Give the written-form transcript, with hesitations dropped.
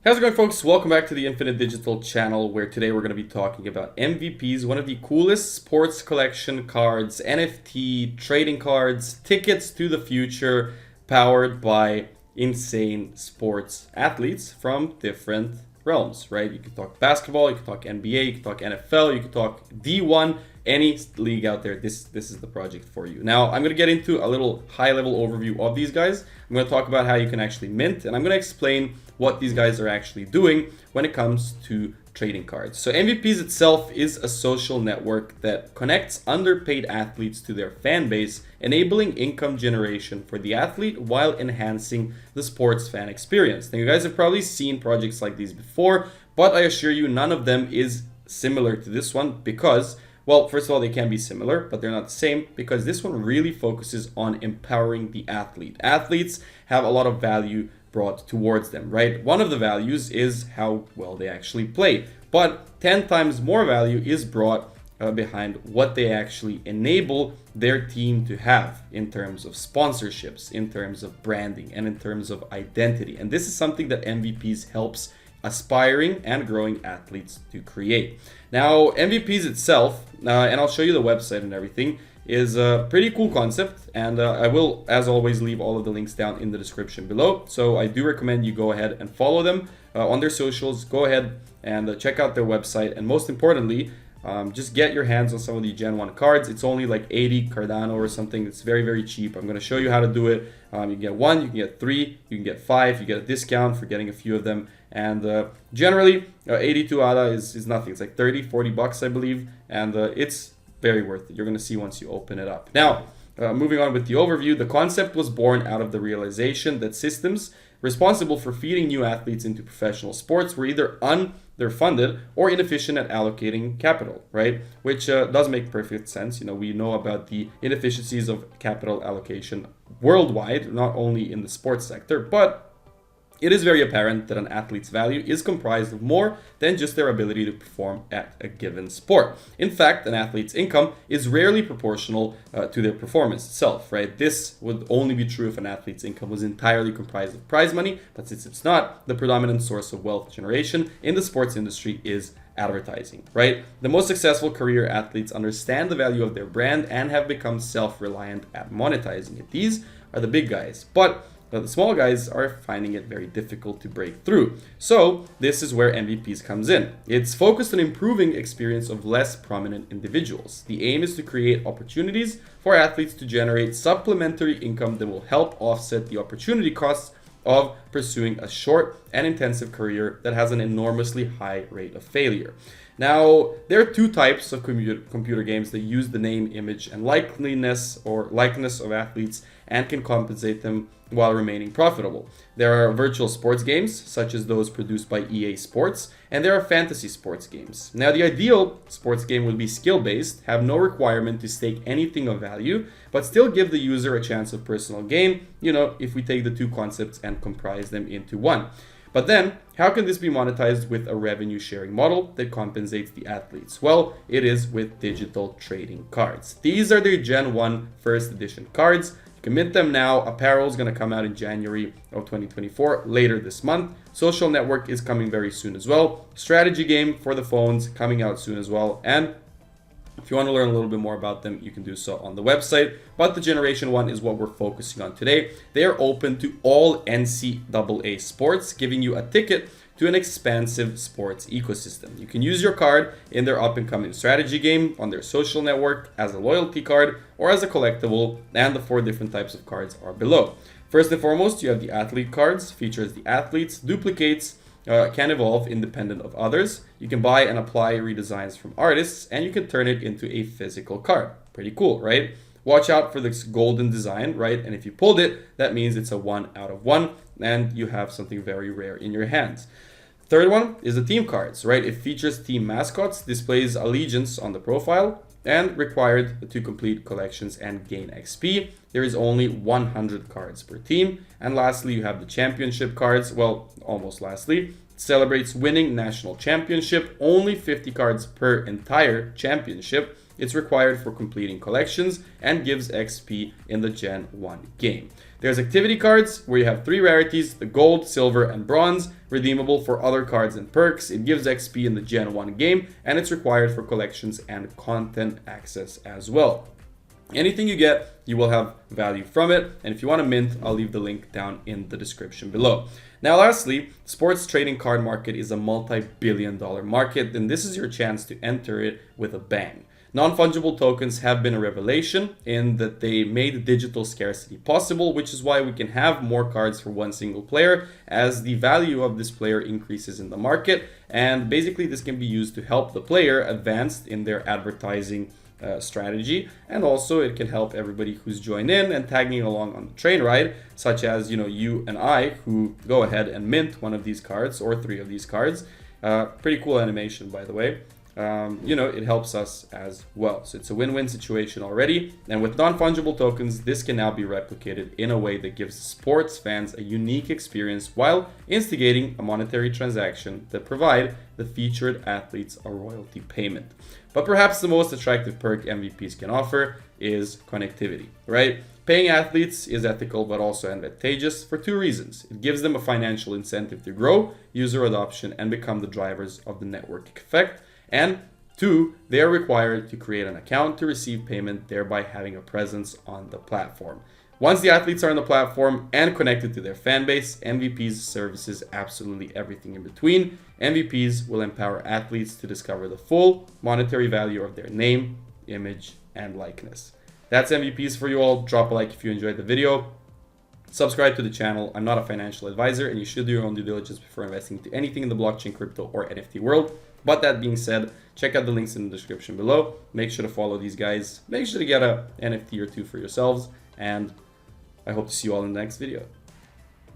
How's it going, folks? Welcome back to the Infinite Digital channel, where today we're going to be talking about MVPz, one of the coolest sports collection cards, NFT, trading cards, tickets to the future, powered by insane sports athletes from different realms, right? You can talk basketball, you can talk NBA, you can talk NFL, you can talk D1, any league out there. This is the project for you. Now, I'm going to get into a little high-level overview of these guys. I'm going to talk about how you can actually mint, and I'm going to explain what these guys are actually doing when it comes to trading cards. So MVPz itself is a social network that connects underpaid athletes to their fan base, enabling income generation for the athlete while enhancing the sports fan experience. Now, you guys have probably seen projects like these before, but I assure you none of them is similar to this one because, well, first of all, they can be similar, but they're not the same because this one really focuses on empowering the athlete. Athletes have a lot of value brought towards them, right? One of the values is how well they actually play, but 10 times more value is brought behind what they actually enable their team to have in terms of sponsorships, in terms of branding, and in terms of identity. And this is something that MVPz helps aspiring and growing athletes to create. Now, MVPz itself, and I'll show you the website and everything, is a pretty cool concept, and I will, as always, leave all of the links down in the description below. So I do recommend you go ahead and follow them on their socials. Go ahead and check out their website, and most importantly, just get your hands on some of the Gen 1 cards. It's only like 80 Cardano or something. It's very, very cheap. I'm going to show you how to do it. You can get 1, you can get 3, you can get 5, you get a discount for getting a few of them. And generally, 82 ADA is nothing. It's like 30, 40 bucks, I believe. And it's very worth it. You're going to see once you open it up. Now, moving on with the overview, the concept was born out of the realization that systems responsible for feeding new athletes into professional sports were either underfunded or inefficient at allocating capital, right? Which does make perfect sense. You know, we know about the inefficiencies of capital allocation worldwide, not only in the sports sector, but it is very apparent that an athlete's value is comprised of more than just their ability to perform at a given sport. In fact, an athlete's income is rarely proportional to their performance itself, right? This would only be true if an athlete's income was entirely comprised of prize money, but since it's not, the predominant source of wealth generation in the sports industry is advertising, right? The most successful career athletes understand the value of their brand and have become self-reliant at monetizing it. These are the big guys, but the small guys are finding it very difficult to break through. So this is where MVPz comes in. It's focused on improving experience of less prominent individuals. The aim is to create opportunities for athletes to generate supplementary income that will help offset the opportunity costs of pursuing a short and intensive career that has an enormously high rate of failure. Now, there are two types of computer games that use the name, image, and likeness of athletes and can compensate them while remaining profitable. There are virtual sports games, such as those produced by EA Sports, and there are fantasy sports games. Now, the ideal sports game would be skill-based, have no requirement to stake anything of value, but still give the user a chance of personal gain, you know, if we take the two concepts and comprise them into one. But then, how can this be monetized with a revenue sharing model that compensates the athletes? Well, it is with digital trading cards. These are the Gen 1 first edition cards. You can mint them now. Apparel is going to come out in January of 2024, later this month. Social network is coming very soon as well. Strategy game for the phones coming out soon as well. And if you want to learn a little bit more about them, you can do so on the website. But the Generation 1 is what we're focusing on today. They are open to all NCAA sports, giving you a ticket to an expansive sports ecosystem. You can use your card in their up-and-coming strategy game, on their social network, as a loyalty card, or as a collectible, and the 4 different types of cards are below. First and foremost, you have the athlete cards, features the athletes, duplicates, can evolve independent of others. You can buy and apply redesigns from artists, and you can turn it into a physical card. Pretty cool, right? Watch out for this golden design, right? And if you pulled it, that means it's a 1 out of 1, and you have something very rare in your hands. Third one is the team cards, right? It features team mascots, displays allegiance on the profile, and required to complete collections and gain XP. there is only 100 cards per team. And lastly, you have the championship cards. Well, almost lastly, it celebrates winning national championship, only 50 cards per entire championship. It's required for completing collections and gives XP in the Gen 1 game. There's activity cards where you have 3 rarities, the gold, silver, and bronze, redeemable for other cards and perks. It gives XP in the Gen 1 game, and it's required for collections and content access as well. Anything you get, you will have value from it. And if you want to mint, I'll leave the link down in the description below. Now, lastly, sports trading card market is a multi-billion-dollar market, and this is your chance to enter it with a bang. Non-fungible tokens have been a revelation in that they made digital scarcity possible, which is why we can have more cards for one single player as the value of this player increases in the market. And basically this can be used to help the player advance in their advertising strategy, and also it can help everybody who's joined in and tagging along on the train ride, such as you and I, who go ahead and mint one of these cards or 3 of these cards. Pretty cool animation, by the way. It helps us as well. So it's a win-win situation already. And with non-fungible tokens, this can now be replicated in a way that gives sports fans a unique experience while instigating a monetary transaction that provide the featured athletes a royalty payment. But perhaps the most attractive perk MVPz can offer is connectivity, right? Paying athletes is ethical but also advantageous for 2 reasons. It gives them a financial incentive to grow user adoption and become the drivers of the network effect. And 2, they are required to create an account to receive payment, thereby having a presence on the platform. Once the athletes are on the platform and connected to their fan base, MVPz services absolutely everything in between. MVPz will empower athletes to discover the full monetary value of their name, image, and likeness. That's MVPz for you all. Drop a like if you enjoyed the video. Subscribe to the channel. I'm not a financial advisor, and you should do your own due diligence before investing into anything in the blockchain, crypto, or NFT world. But that being said, check out the links in the description below. Make sure to follow these guys. Make sure to get a NFT or 2 for yourselves. And I hope to see you all in the next video.